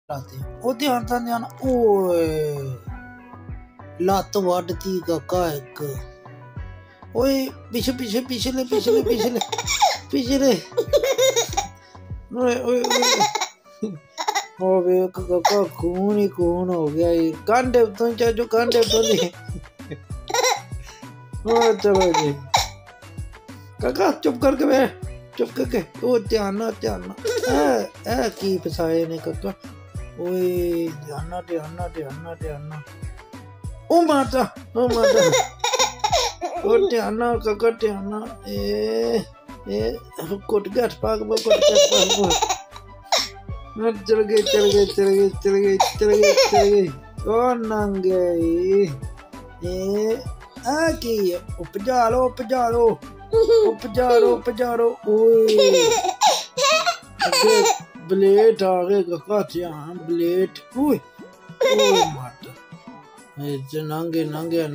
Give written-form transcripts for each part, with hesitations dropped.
ਉਹ ਧਿਆਨ ਤਾਂ ਧਿਆਨ ਓਏ ਲੱਤ ਵੱਢਤੀ ਕਾਕਾ ਇੱਕ ਓਏ ਪਿਛਲੇ ਓਏ ਓਏ ਉਹ ਵੇਖ ਕਾਕਾ खून ही खून हो गया ये कांडे तो चाचू कांडे तो नहीं चलो जी काका चुप करके वे चुप करके ओ ध्यान ना ए की फसाए ने काका ओए ध्यान ना ओ माता ओ ध्यान ना काका ध्यान ना ए कुट गट पाग चल गए ओ नंगे की उपजा लो ओए ब्लेड आ गए काका ध्यान ब्लेड ओए माता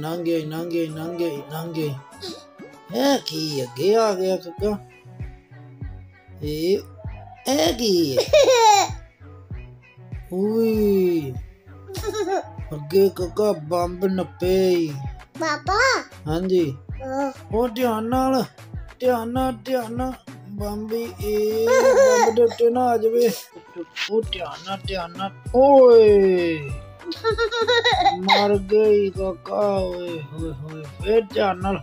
नंगे की अगे आ गया काका अगे काका बंब नप्पे पापा हाँ जी ओ ध्यान बंब बंब दे उत्ते ना आ जावे ओ ध्यान ओए मर गई काका ओए होए फिर ध्यान ओ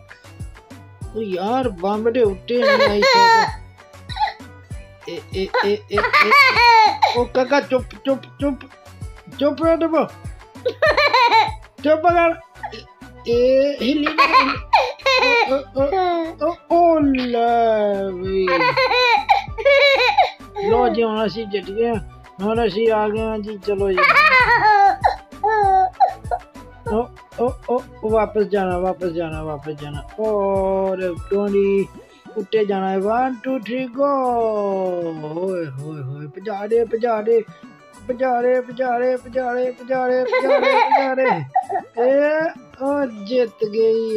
यार बंब दे उत्ते नहीं आई ओ काका चुप रह दबो चुप कर हिली ओ लो जी हम असी जित गए हम असी आ गए जी चलो जी वापस जाना और टोनी उत्ते जाना है 1 2 3 गो होए भजा दे ए ओ जित गई।